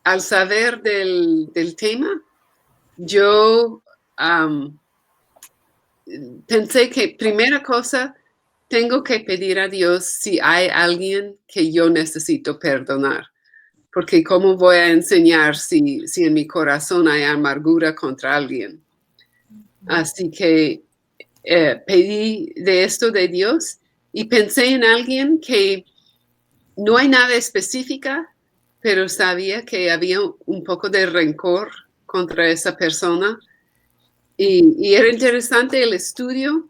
al saber del tema, yo pensé que primera cosa, tengo que pedir a Dios si hay alguien que yo necesito perdonar. Porque ¿cómo voy a enseñar si en mi corazón hay amargura contra alguien? Así que pedí de esto de Dios y pensé en alguien que no hay nada específica, pero sabía que había un poco de rencor contra esa persona. Y era interesante el estudio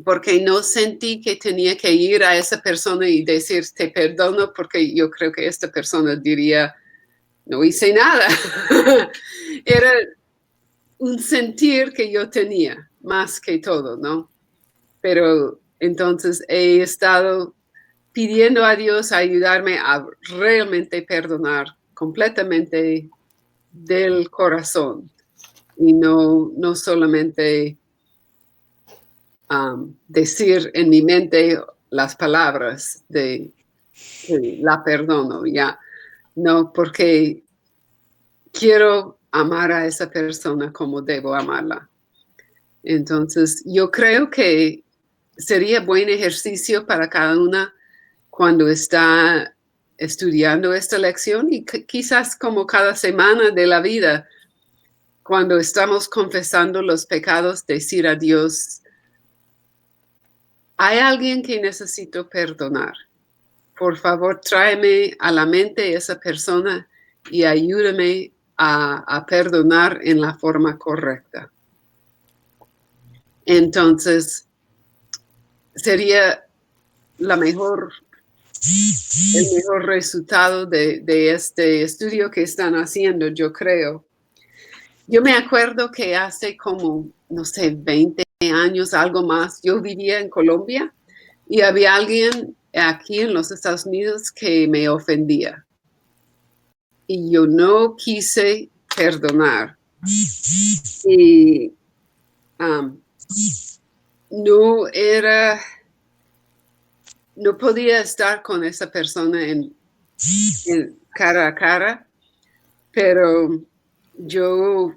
porque no sentí que tenía que ir a esa persona y decir te perdono, porque yo creo que esta persona diría no hice nada. Era un sentir que yo tenía más que todo, ¿no? Pero entonces he estado pidiendo a Dios ayudarme a realmente perdonar completamente del corazón y no solamente decir en mi mente las palabras de la perdono, ya. No, porque quiero amar a esa persona como debo amarla. Entonces, yo creo que sería buen ejercicio para cada una cuando está estudiando esta lección y quizás como cada semana de la vida, cuando estamos confesando los pecados, decir a Dios, hay alguien que necesito perdonar. Por favor, tráeme a la mente esa persona y ayúdame a perdonar en la forma correcta. Entonces, sería el mejor resultado de este estudio que están haciendo, yo creo. Yo me acuerdo que hace como, no sé, 20 años, algo más, yo vivía en Colombia y había alguien aquí en los Estados Unidos que me ofendía. Y yo no quise perdonar. Y no podía estar con esa persona en cara a cara, pero yo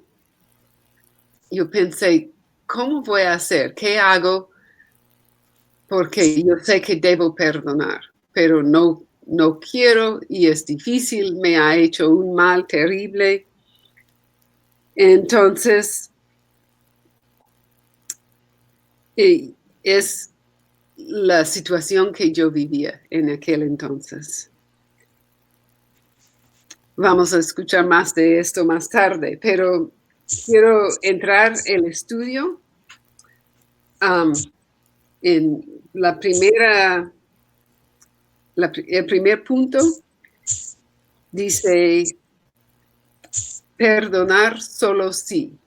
pensé, ¿cómo voy a hacer? ¿Qué hago? Porque yo sé que debo perdonar, pero no quiero y es difícil, me ha hecho un mal terrible. Entonces, es la situación que yo vivía en aquel entonces. Vamos a escuchar más de esto más tarde, pero quiero entrar el estudio en el primer punto. Dice, perdonar solo sí.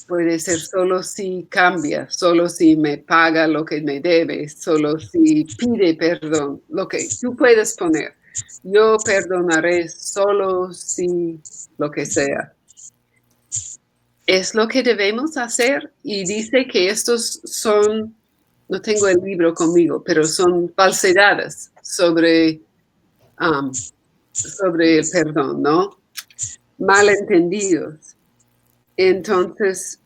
Puede ser solo si cambia, solo si me paga lo que me debe, solo si pide perdón, lo que tú puedes poner. Yo perdonaré solo si lo que sea. Es lo que debemos hacer y dice que estos son, no tengo el libro conmigo, pero son falsedades sobre el perdón, ¿no? Malentendidos. Entonces,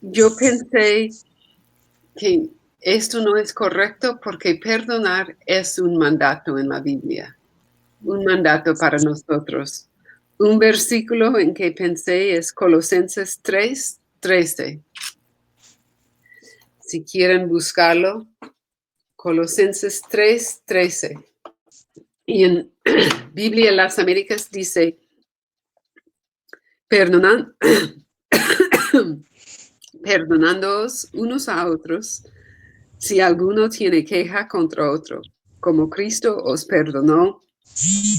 yo pensé que esto no es correcto porque perdonar es un mandato en la Biblia, un mandato para nosotros. Un versículo en que pensé es Colosenses 3:13. Si quieren buscarlo, Colosenses 3:13. Y en Biblia en las Américas dice, perdonándoos unos a otros, si alguno tiene queja contra otro, como Cristo os perdonó,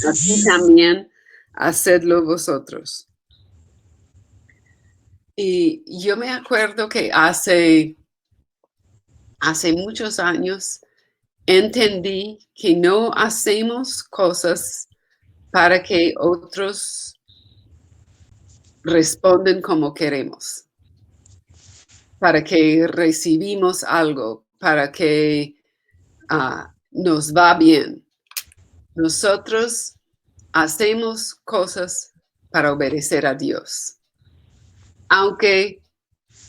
así también hacedlo vosotros. Y yo me acuerdo que hace muchos años entendí que no hacemos cosas para que otros responden como queremos, para que recibimos algo, para que nos va bien. Nosotros hacemos cosas para obedecer a Dios, aunque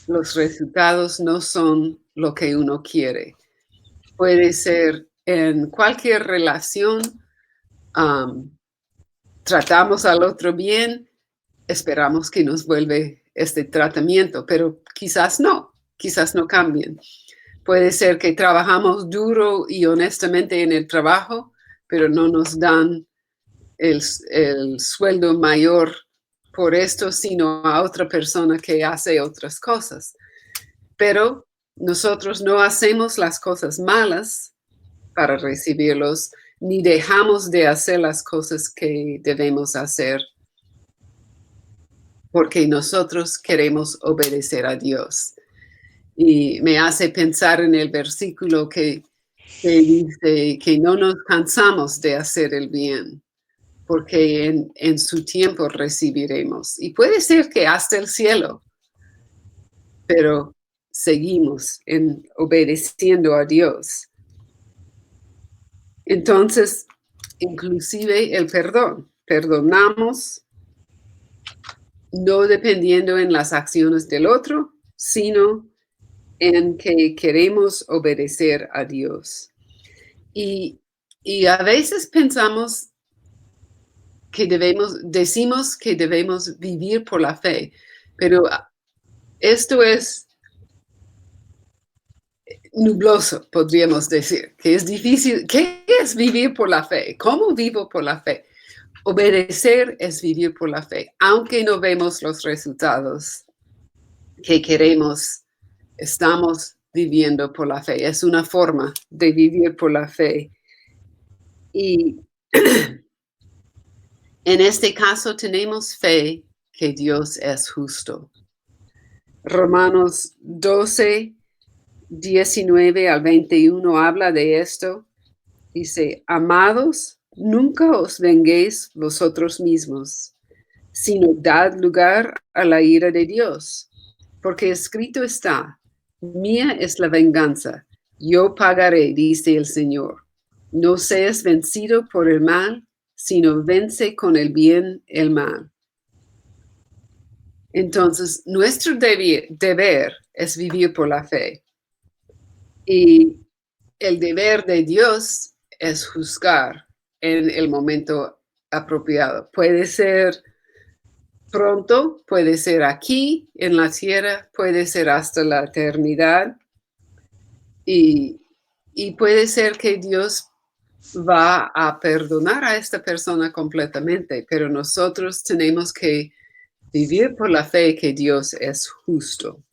los resultados no son lo que uno quiere. Puede ser en cualquier relación, tratamos al otro bien, esperamos que nos vuelve este tratamiento, pero quizás no cambien. Puede ser que trabajamos duro y honestamente en el trabajo, pero no nos dan el sueldo mayor por esto, sino a otra persona que hace otras cosas. Pero nosotros no hacemos las cosas malas para recibirlos, ni dejamos de hacer las cosas que debemos hacer porque nosotros queremos obedecer a Dios. Y me hace pensar en el versículo que dice que no nos cansamos de hacer el bien, porque en su tiempo recibiremos. Y puede ser que hasta el cielo, pero seguimos obedeciendo a Dios. Entonces, inclusive el perdón. Perdonamos no dependiendo en las acciones del otro, sino en que queremos obedecer a Dios. Y a veces pensamos que decimos que debemos vivir por la fe, pero esto es nubloso, podríamos decir, que es difícil. ¿Qué es vivir por la fe? ¿Cómo vivo por la fe? Obedecer es vivir por la fe, aunque no vemos los resultados que queremos, estamos viviendo por la fe. Es una forma de vivir por la fe. Y en este caso tenemos fe que Dios es justo. Romanos 12, 19 al 21 habla de esto. Dice, amados, nunca os venguéis vosotros mismos, sino dad lugar a la ira de Dios, porque escrito está, mía es la venganza, yo pagaré, dice el Señor. No seas vencido por el mal, sino vence con el bien el mal. Entonces, nuestro deber es vivir por la fe. Y el deber de Dios es juzgar en el momento apropiado. Puede ser pronto, puede ser aquí en la tierra, puede ser hasta la eternidad. Y puede ser que Dios va a perdonar a esta persona completamente, pero nosotros tenemos que vivir por la fe que Dios es justo.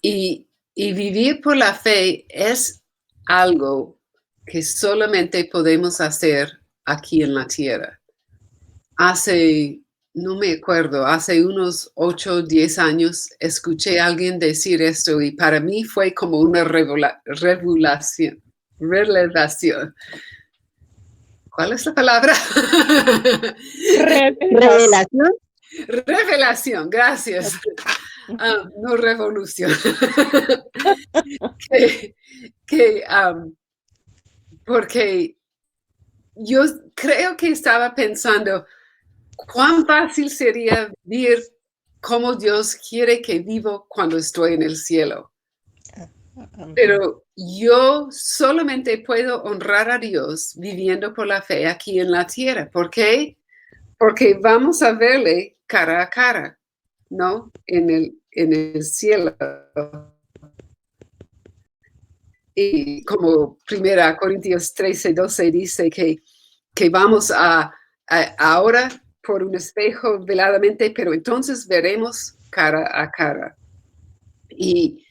Y vivir por la fe es algo que solamente podemos hacer aquí en la tierra. No me acuerdo, hace unos 8 o 10 años escuché a alguien decir esto y para mí fue como una revelación. ¿Cuál es la palabra? Revelación. Revelación, gracias. No revolución. Porque yo creo que estaba pensando, cuán fácil sería vivir como Dios quiere que vivo cuando estoy en el cielo. Pero yo solamente puedo honrar a Dios viviendo por la fe aquí en la tierra. ¿Por qué? Porque vamos a verle cara a cara, ¿no? En el cielo. Y como 1 Corintios 13, 12 dice que vamos a ahora por un espejo veladamente, pero entonces veremos cara a cara. Y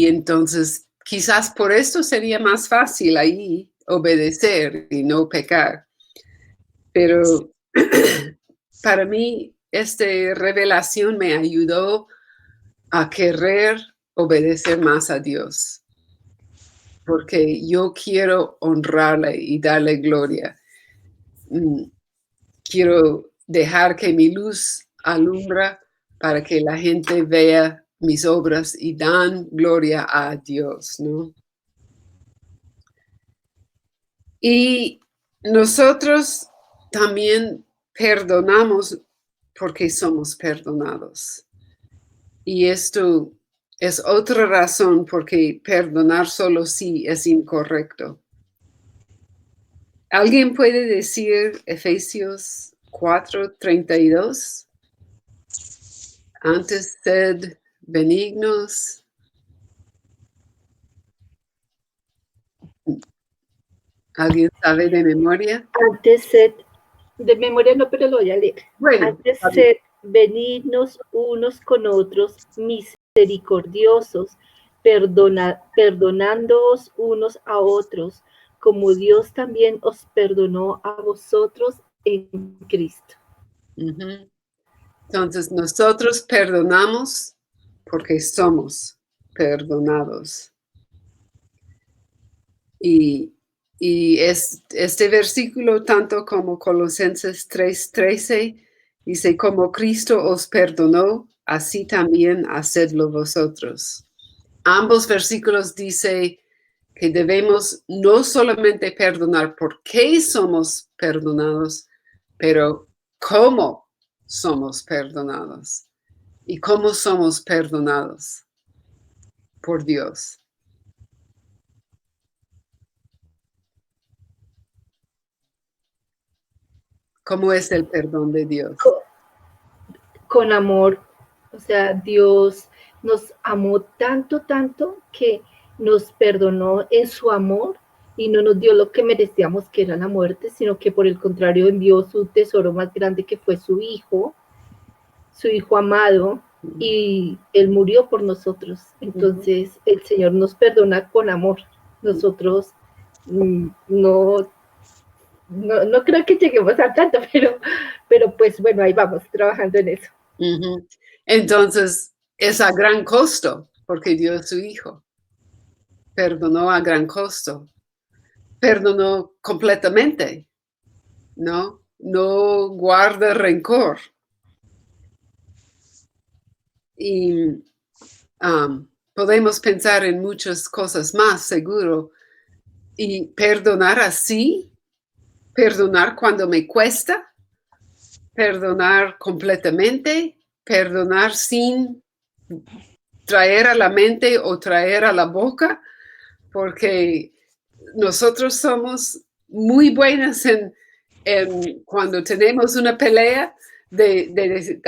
entonces quizás por esto sería más fácil ahí obedecer y no pecar. Pero para mí esta revelación me ayudó a querer obedecer más a Dios, porque yo quiero honrarle y darle gloria. Quiero dejar que mi luz alumbra para que la gente vea mis obras y dan gloria a Dios, ¿no? Y nosotros también perdonamos porque somos perdonados. Y esto es otra razón porque perdonar solo sí es incorrecto. ¿Alguien puede decir Efesios 4:32? Antes sed benignos. ¿Alguien sabe de memoria? Antes sed, de memoria no, pero lo voy a leer. Bueno, Antes sed benignos unos con otros, misericordiosos, perdonándoos unos a otros, como Dios también os perdonó a vosotros en Cristo. Entonces nosotros perdonamos porque somos perdonados. Y este versículo, tanto como Colosenses 3:13, dice, como Cristo os perdonó, así también hacedlo vosotros. Ambos versículos dicen que debemos no solamente perdonar porque somos perdonados, pero cómo somos perdonados. ¿Y cómo somos perdonados? Por Dios. ¿Cómo es el perdón de Dios? Con amor, o sea, Dios nos amó tanto, tanto que nos perdonó en su amor y no nos dio lo que merecíamos, que era la muerte, sino que por el contrario envió su tesoro más grande, que fue su hijo amado, y él murió por nosotros. Entonces el Señor nos perdona con amor. Nosotros no creo que lleguemos a tanto, pero pues bueno, ahí vamos, trabajando en eso. Entonces, es a gran costo, porque dio su hijo. Perdonó a gran costo. Perdonó completamente, ¿no? No guarda rencor. Y podemos pensar en muchas cosas más, seguro. Y perdonar así, perdonar cuando me cuesta, perdonar completamente, perdonar sin traer a la mente o traer a la boca, porque nosotros somos muy buenas en cuando tenemos una pelea de decir,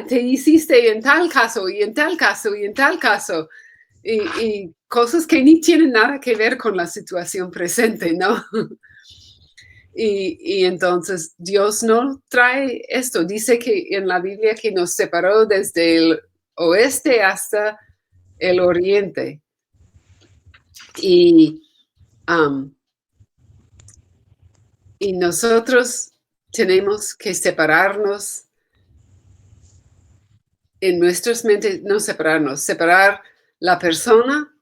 te hiciste en tal caso y en tal caso y en tal caso, y cosas que ni tienen nada que ver con la situación presente, ¿no? Y entonces Dios no trae esto. Dice que en la Biblia que nos separó desde el oeste hasta el oriente. Y nosotros tenemos que separarnos en nuestras mentes, no separarnos, separar la persona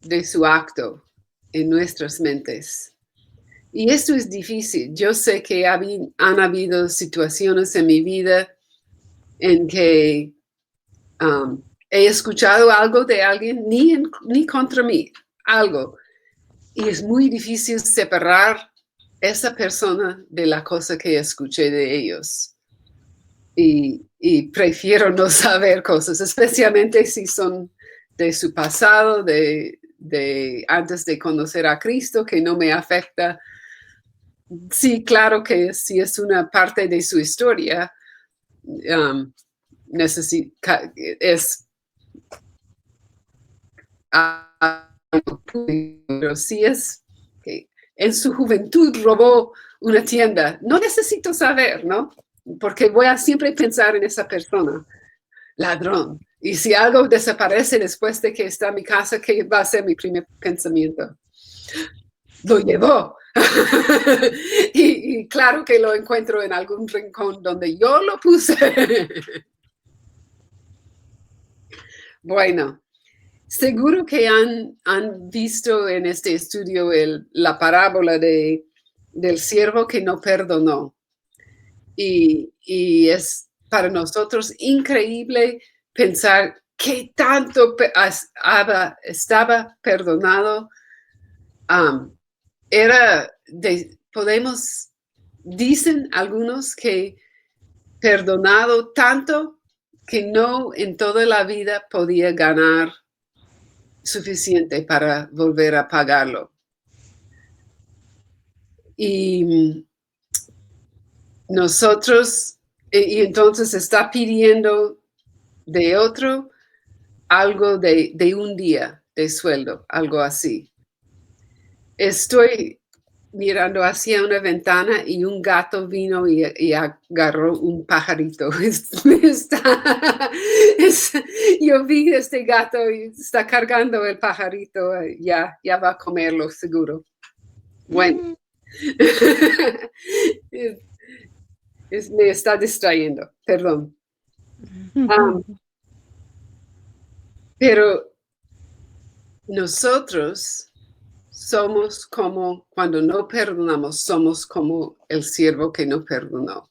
de su acto en nuestras mentes. Y esto es difícil. Yo sé que han habido situaciones en mi vida en que he escuchado algo de alguien, ni contra mí, algo. Y es muy difícil separar esa persona de la cosa que escuché de ellos. Y prefiero no saber cosas, especialmente si son de su pasado, de antes de conocer a Cristo, que no me afecta. Sí, claro que si es una parte de su historia, es pero si es que en su juventud robó una tienda, no necesito saber, ¿no? Porque voy a siempre pensar en esa persona, ladrón. Y si algo desaparece después de que está en mi casa, ¿qué va a ser mi primer pensamiento? Lo llevó. y claro que lo encuentro en algún rincón donde yo lo puse. Bueno, seguro que han visto en este estudio la parábola del siervo que no perdonó. Y es para nosotros increíble pensar qué tanto estaba perdonado dicen algunos que perdonado tanto que no en toda la vida podía ganar suficiente para volver a pagarlo. Y nosotros, y entonces está pidiendo de otro algo de un día de sueldo, algo así. Estoy mirando hacia una ventana y un gato vino y agarró un pajarito. Yo vi este gato y está cargando el pajarito, ya va a comerlo seguro. Bueno, me está distrayendo, perdón. Pero nosotros somos como, cuando no perdonamos, somos como el siervo que no perdonó.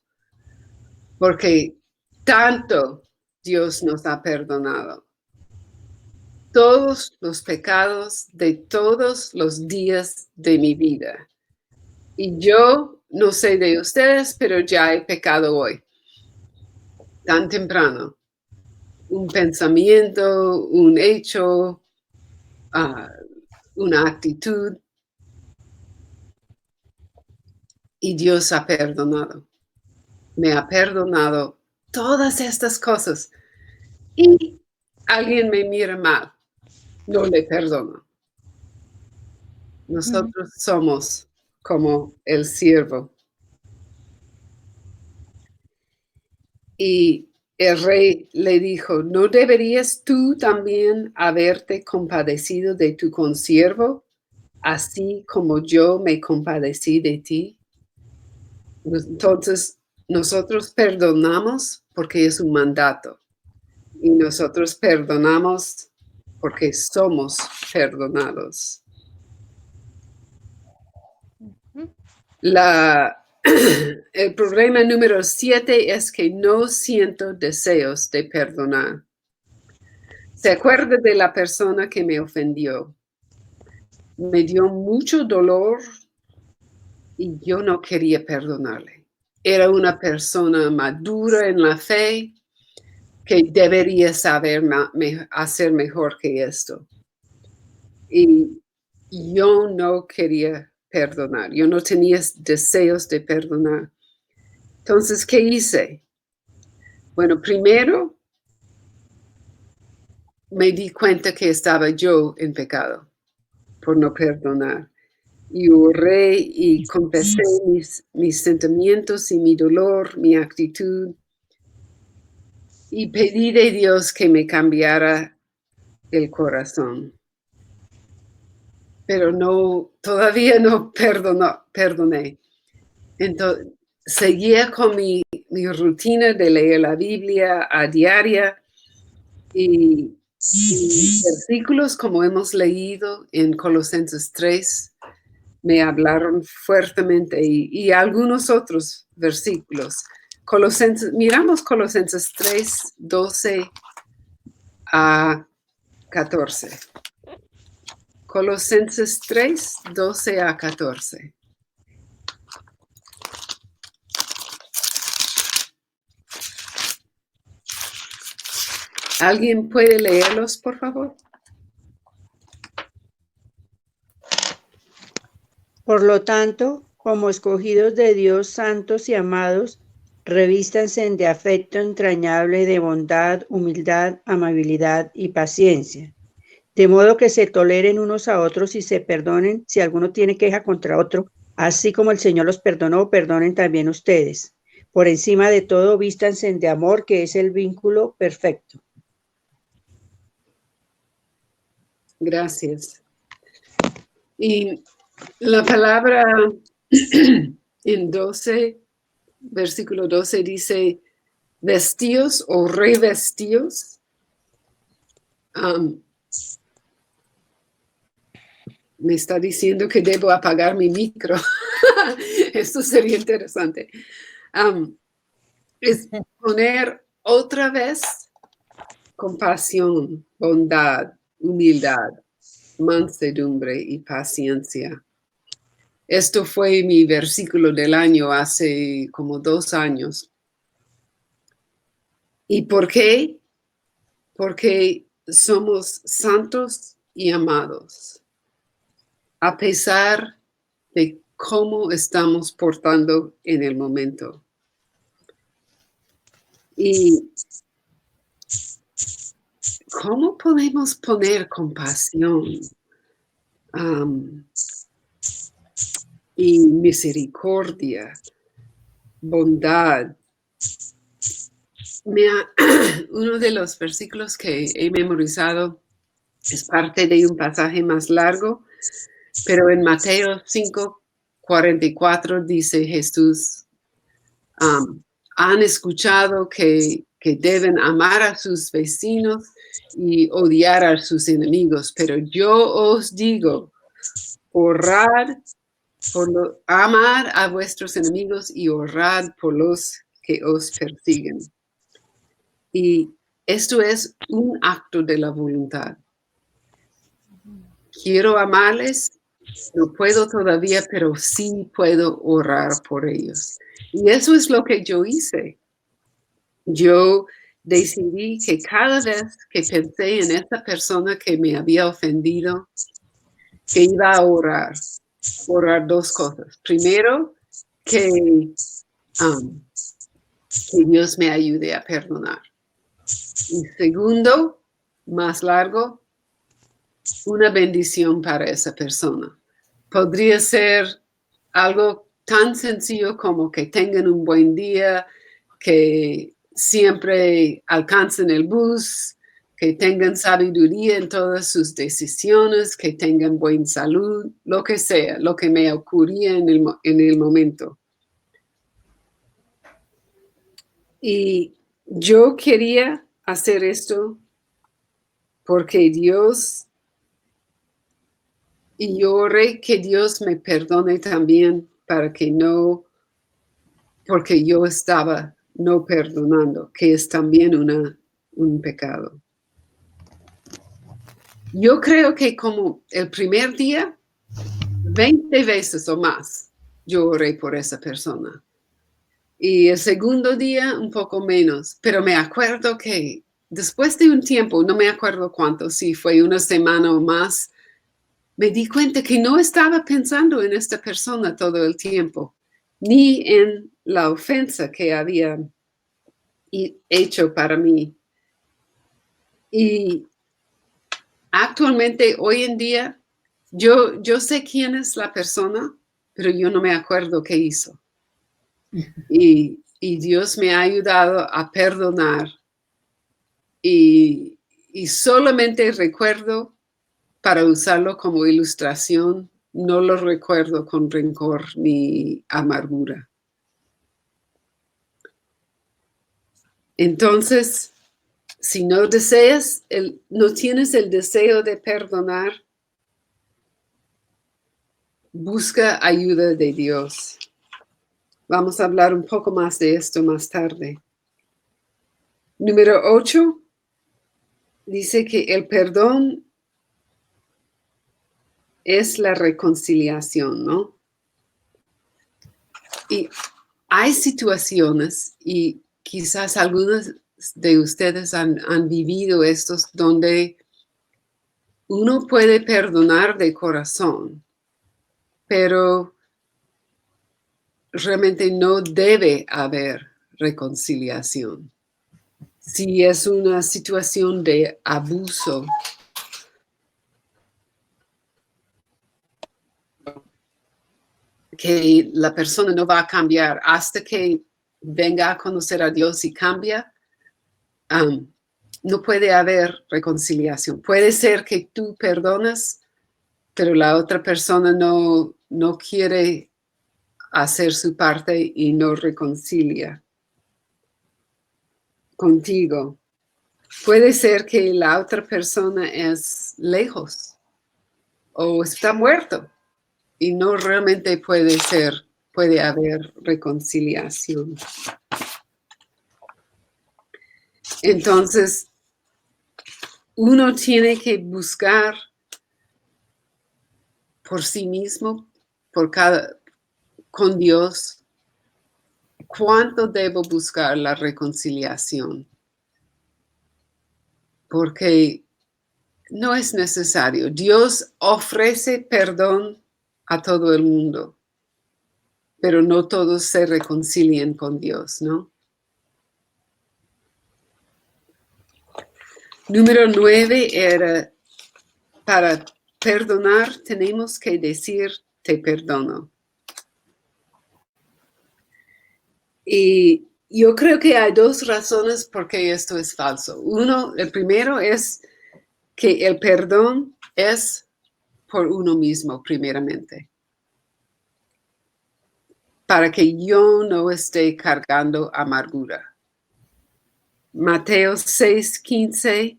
Porque tanto Dios nos ha perdonado. Todos los pecados de todos los días de mi vida. Y yo no sé de ustedes, pero ya he pecado hoy. Tan temprano. Un pensamiento, un hecho, una actitud. Y Dios ha perdonado. Me ha perdonado todas estas cosas. Y alguien me mira mal. No le perdono. Nosotros somos como el siervo. Y el rey le dijo, ¿no deberías tú también haberte compadecido de tu consiervo, así como yo me compadecí de ti? Entonces, nosotros perdonamos porque es un mandato. Y nosotros perdonamos porque somos perdonados. El problema número 7 es que no siento deseos de perdonar. Se acuerda de la persona que me ofendió. Me dio mucho dolor y yo no quería perdonarle. Era una persona madura en la fe que debería saber hacer mejor que esto. Y yo no quería perdonar. Yo no tenía deseos de perdonar. Entonces, ¿qué hice? Bueno, primero me di cuenta que estaba yo en pecado por no perdonar. Y oré y confesé mis sentimientos y mi dolor, mi actitud. Y pedí de Dios que me cambiara el corazón. Pero todavía no perdoné. Entonces, seguía con mi rutina de leer la Biblia a diaria y versículos como hemos leído en Colosenses 3 me hablaron fuertemente y algunos otros versículos. Miramos Colosenses 3, 12 a 14. Colosenses 3, 12 a 14. ¿Alguien puede leerlos, por favor? Por lo tanto, como escogidos de Dios, santos y amados, revístanse de afecto entrañable, de bondad, humildad, amabilidad y paciencia, de modo que se toleren unos a otros y se perdonen si alguno tiene queja contra otro, así como el Señor los perdonó, perdonen también ustedes. Por encima de todo, vístanse de amor, que es el vínculo perfecto. Gracias. Y la palabra en 12, versículo 12 dice vestidos o revestidos. Me está diciendo que debo apagar mi micro. Esto sería interesante. Es poner otra vez compasión, bondad, humildad, mansedumbre y paciencia. Esto fue mi versículo del año hace como 2 años. ¿Y por qué? Porque somos santos y amados, a pesar de cómo estamos portando en el momento. Y ¿cómo podemos poner compasión y misericordia, bondad? Uno de los versículos que he memorizado es parte de un pasaje más largo, pero en Mateo 5:44 dice Jesús, han escuchado que deben amar a sus vecinos y odiar a sus enemigos, pero yo os digo, amar a vuestros enemigos y orad por los que os persiguen. Y esto es un acto de la voluntad. Quiero amarles, no puedo todavía, pero sí puedo orar por ellos. Y eso es lo que yo hice. Yo decidí que cada vez que pensé en esta persona que me había ofendido, que iba a orar 2 cosas. Primero, que Dios me ayude a perdonar. Y segundo, más largo, una bendición para esa persona. Podría ser algo tan sencillo como que tengan un buen día, que siempre alcancen el bus, que tengan sabiduría en todas sus decisiones, que tengan buena salud, lo que sea, lo que me ocurría en el momento. Y yo quería hacer esto porque Dios, y yo oré que Dios me perdone también porque yo estaba no perdonando, que es también un pecado. Yo creo que como el primer día, 20 veces o más, yo oré por esa persona. Y el segundo día, un poco menos. Pero me acuerdo que después de un tiempo, no me acuerdo cuánto, si fue una semana o más, me di cuenta que no estaba pensando en esta persona todo el tiempo, ni en la ofensa que había hecho para mí. Y actualmente, hoy en día, yo sé quién es la persona, pero yo no me acuerdo qué hizo. Y Dios me ha ayudado a perdonar. Y solamente recuerdo para usarlo como ilustración, no lo recuerdo con rencor ni amargura. Entonces, si no tienes el deseo de perdonar, busca ayuda de Dios. Vamos a hablar un poco más de esto más tarde. Número 8, dice que el perdón es la reconciliación, ¿no? Y hay situaciones, y quizás algunos de ustedes han vivido estos, donde uno puede perdonar de corazón, pero realmente no debe haber reconciliación. Si es una situación de abuso, que la persona no va a cambiar hasta que venga a conocer a Dios y cambia, no puede haber reconciliación. Puede ser que tú perdonas, pero la otra persona no quiere hacer su parte y no reconcilia contigo. Puede ser que la otra persona es lejos o está muerto y no realmente puede haber reconciliación. Entonces, uno tiene que buscar por sí mismo con Dios, ¿cuánto debo buscar la reconciliación? Porque no es necesario. Dios ofrece perdón a todo el mundo, pero no todos se reconcilian con Dios, ¿no? Número 9 era, para perdonar tenemos que decir te perdono. Y yo creo que hay dos razones por qué esto es falso. El primero es que el perdón es por uno mismo, primeramente. Para que yo no esté cargando amargura. Mateo 6:15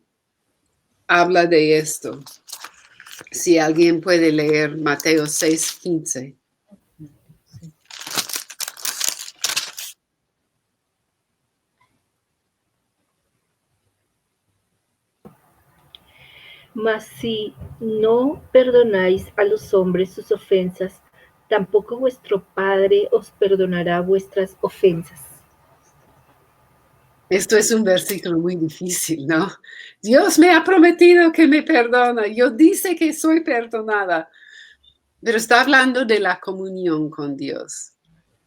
habla de esto. Si alguien puede leer Mateo 6:15. Mas si no perdonáis a los hombres sus ofensas, tampoco vuestro Padre os perdonará vuestras ofensas. Esto es un versículo muy difícil, ¿no? Dios me ha prometido que me perdona. Yo dice que soy perdonada. Pero está hablando de la comunión con Dios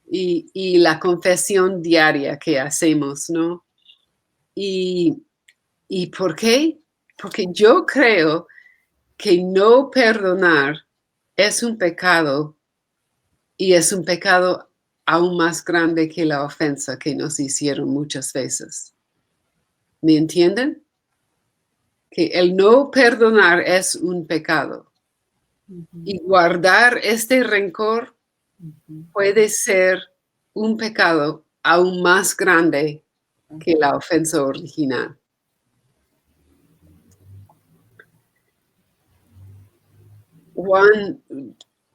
y la confesión diaria que hacemos, ¿no? ¿Y por qué? Porque yo creo que no perdonar es un pecado y es un pecado aún más grande que la ofensa que nos hicieron muchas veces. ¿Me entienden? Que el no perdonar es un pecado. Y guardar este rencor puede ser un pecado aún más grande que la ofensa original.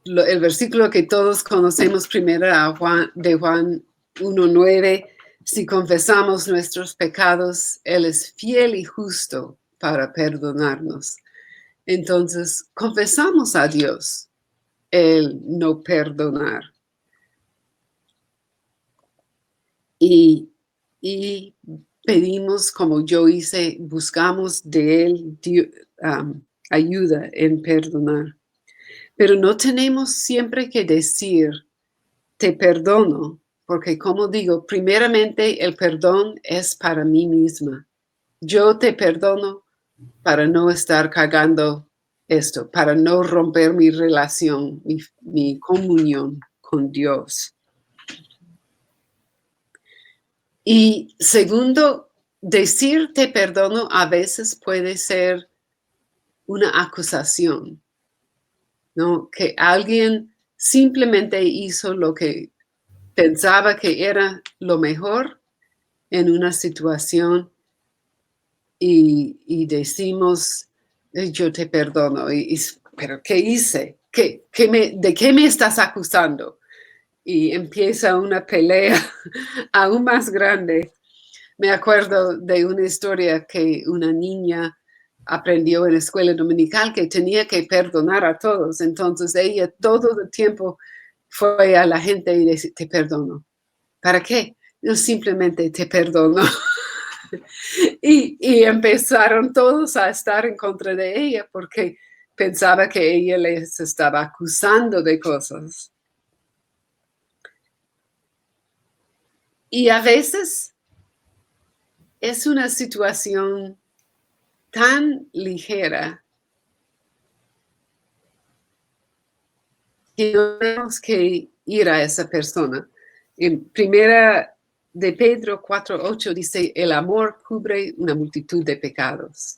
El versículo que todos conocemos primero de Juan 1:9, si confesamos nuestros pecados, Él es fiel y justo para perdonarnos. Entonces, confesamos a Dios el no perdonar. Y pedimos, como yo hice, buscamos de Él ayuda en perdonar. Pero no tenemos siempre que decir, te perdono, porque como digo, primeramente el perdón es para mí misma. Yo te perdono para no estar cargando esto, para no romper mi relación, mi comunión con Dios. Y segundo, decir te perdono a veces puede ser una acusación, ¿no? Que alguien simplemente hizo lo que pensaba que era lo mejor en una situación y decimos, yo te perdono, pero ¿qué hice? ¿De qué me estás acusando? Y empieza una pelea aún más grande. Me acuerdo de una historia que una niña aprendió en la escuela dominical que tenía que perdonar a todos. Entonces ella todo el tiempo fue a la gente y decía, te perdono. ¿Para qué? No, simplemente te perdono. y empezaron todos a estar en contra de ella porque pensaba que ella les estaba acusando de cosas. Y a veces es una situación tan ligera que no tenemos que ir a esa persona. En primera de Pedro 4:8 dice, el amor cubre una multitud de pecados.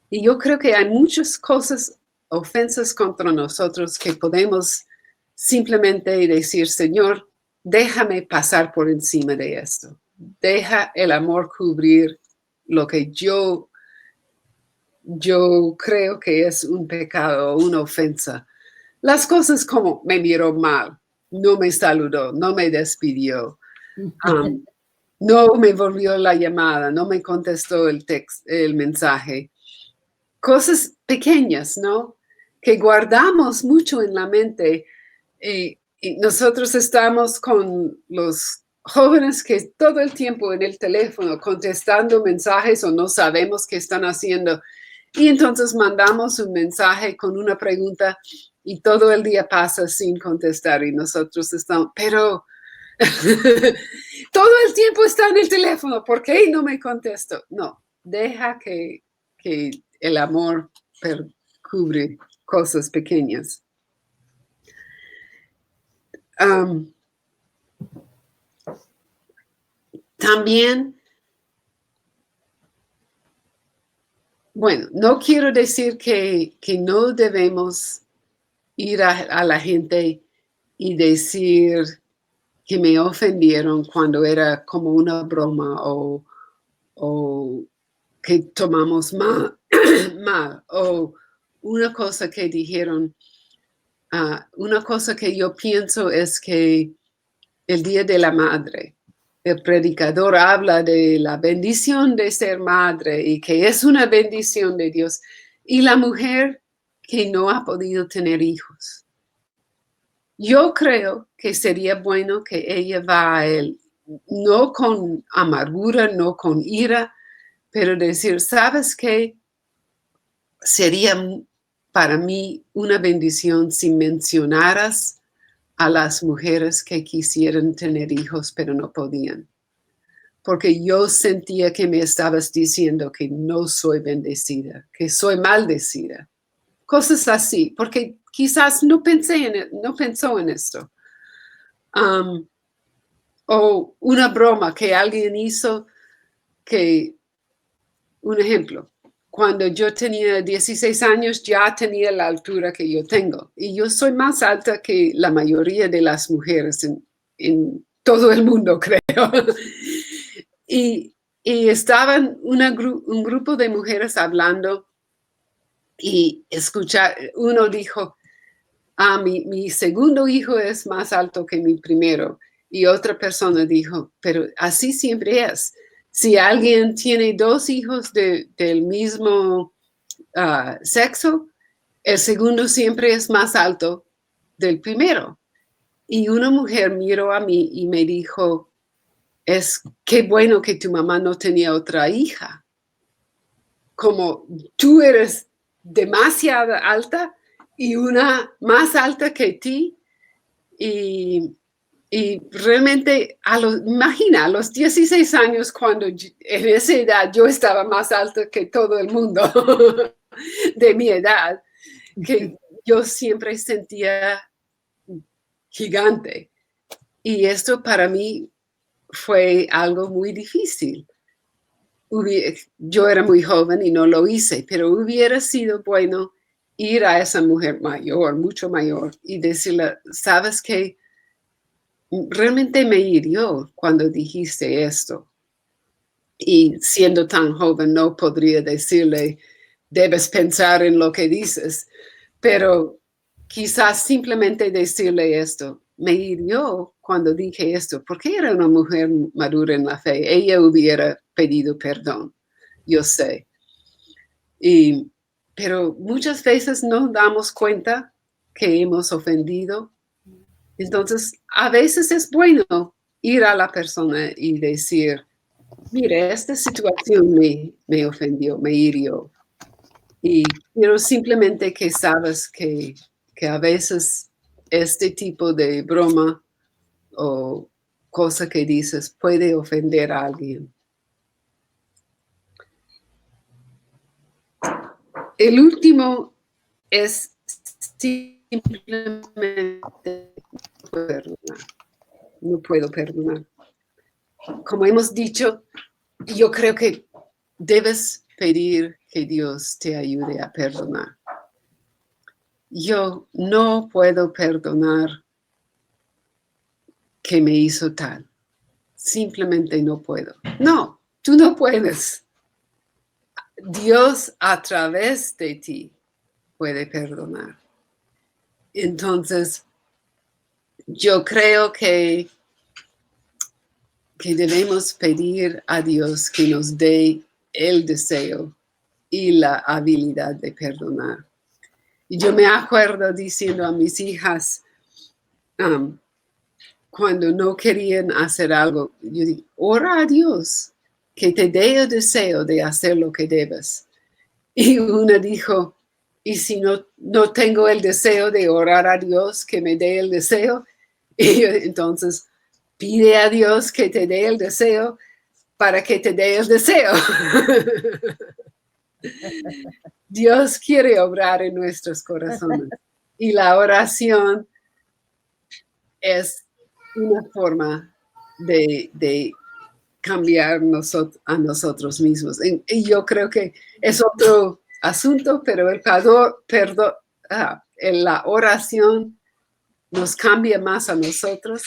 Y yo creo que hay muchas cosas, ofensas contra nosotros que podemos simplemente decir, Señor, déjame pasar por encima de esto. Deja el amor cubrir lo que yo creo que es un pecado o una ofensa. Las cosas como me miró mal, no me saludó, no me despidió, no me volvió la llamada, no me contestó el mensaje. Cosas pequeñas, ¿no? Que guardamos mucho en la mente Y nosotros estamos con los jóvenes que todo el tiempo en el teléfono contestando mensajes o no sabemos qué están haciendo. Y entonces mandamos un mensaje con una pregunta y todo el día pasa sin contestar y nosotros estamos, pero todo el tiempo está en el teléfono, ¿por qué no me contesto? No, deja que el amor cubre cosas pequeñas. También, bueno, no quiero decir que no debemos ir a la gente y decir que me ofendieron cuando era como una broma o que tomamos mal, o una cosa que dijeron. Una cosa que yo pienso es que el Día de la Madre, el predicador habla de la bendición de ser madre y que es una bendición de Dios. Y la mujer que no ha podido tener hijos. Yo creo que sería bueno que ella va a él, no con amargura, no con ira, pero decir, ¿sabes qué? Sería para mí una bendición si mencionaras a las mujeres que quisieran tener hijos pero no podían. Porque yo sentía que me estabas diciendo que no soy bendecida, que soy maldecida. Cosas así, porque quizás no pensó en esto. O una broma que alguien hizo un ejemplo. Cuando yo tenía 16 años ya tenía la altura que yo tengo. Y yo soy más alta que la mayoría de las mujeres en todo el mundo, creo. Y estaban un grupo de mujeres hablando y uno dijo, mi segundo hijo es más alto que mi primero. Y otra persona dijo, pero así siempre es. Si alguien tiene 2 hijos del mismo sexo, el segundo siempre es más alto del primero. Y una mujer miró a mí y me dijo, qué bueno que tu mamá no tenía otra hija. Como tú eres demasiado alta y una más alta que ti. Y realmente, imagina, a los 16 años, cuando en esa edad yo estaba más alta que todo el mundo de mi edad, que yo siempre sentía gigante. Y esto para mí fue algo muy difícil. Yo era muy joven y no lo hice, pero hubiera sido bueno ir a esa mujer mayor, mucho mayor, y decirle, ¿sabes qué? Realmente me hirió cuando dijiste esto. Y siendo tan joven no podría decirle, debes pensar en lo que dices, pero quizás simplemente decirle esto. Me hirió cuando dije esto, porque era una mujer madura en la fe. Ella hubiera pedido perdón, yo sé. Pero muchas veces no damos cuenta que hemos ofendido. Entonces, a veces es bueno ir a la persona y decir, mire, esta situación me ofendió, me hirió. Y quiero simplemente que sabes que a veces este tipo de broma o cosa que dices puede ofender a alguien. El último es simplemente perdonar. No puedo perdonar. Como hemos dicho, yo creo que debes pedir que Dios te ayude a perdonar. Yo no puedo perdonar que me hizo tal. Simplemente no puedo. No, tú no puedes. Dios a través de ti puede perdonar. Entonces, yo creo que debemos pedir a Dios que nos dé el deseo y la habilidad de perdonar. Y yo me acuerdo diciendo a mis hijas, cuando no querían hacer algo, yo digo, ora a Dios que te dé el deseo de hacer lo que debes. Y una dijo, y si no tengo el deseo de orar a Dios que me dé el deseo, y entonces pide a Dios que te dé el deseo para que te dé el deseo. Dios quiere obrar en nuestros corazones. Y la oración es una forma de cambiar a nosotros mismos. Y yo creo que es otro asunto, pero la oración nos cambia más a nosotros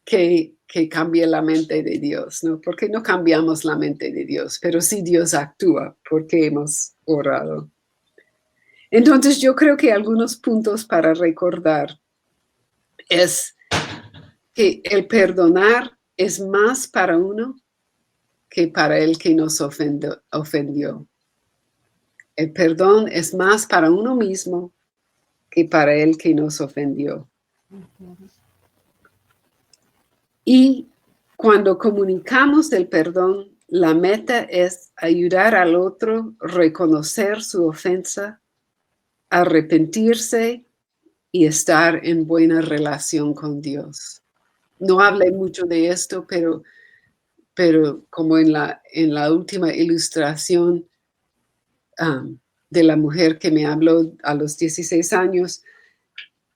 que cambie la mente de Dios, ¿no? Porque no cambiamos la mente de Dios, pero sí Dios actúa porque hemos orado. Entonces yo creo que algunos puntos para recordar es que el perdonar es más para uno que para el que nos ofendió. El perdón es más para uno mismo que para el que nos ofendió. Y cuando comunicamos el perdón, la meta es ayudar al otro a reconocer su ofensa, arrepentirse y estar en buena relación con Dios. No hablé mucho de esto, pero como en la última ilustración de la mujer que me habló a los 16 años,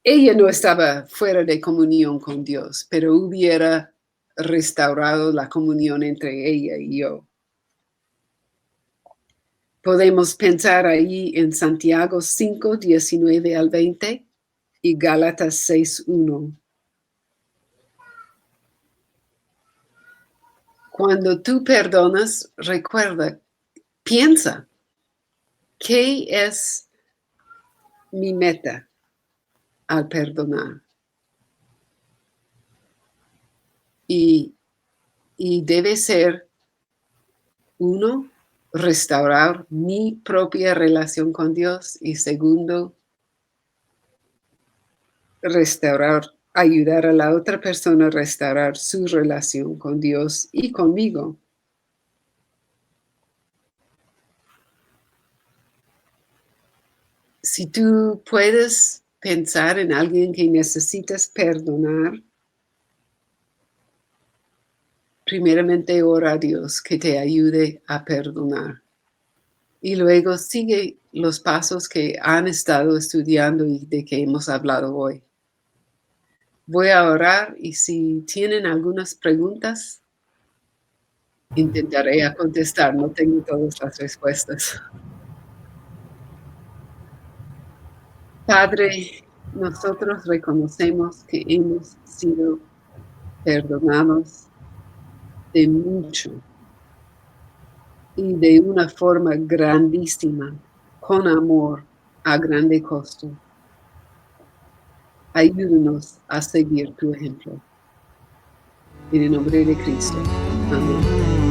ella no estaba fuera de comunión con Dios, pero hubiera restaurado la comunión entre ella y yo. Podemos pensar ahí en Santiago 5, 19 al 20 y Gálatas 6, 1. Cuando tú perdonas, recuerda, piensa, ¿qué es mi meta al perdonar? Y debe ser, uno, restaurar mi propia relación con Dios y segundo, ayudar a la otra persona a restaurar su relación con Dios y conmigo. Si tú puedes pensar en alguien que necesitas perdonar, primeramente ora a Dios que te ayude a perdonar. Y luego sigue los pasos que han estado estudiando y de que hemos hablado hoy. Voy a orar y si tienen algunas preguntas, intentaré a contestar. No tengo todas las respuestas. Padre, nosotros reconocemos que hemos sido perdonados de mucho y de una forma grandísima, con amor, a grande costo. Ayúdanos a seguir tu ejemplo. En el nombre de Cristo. Amén.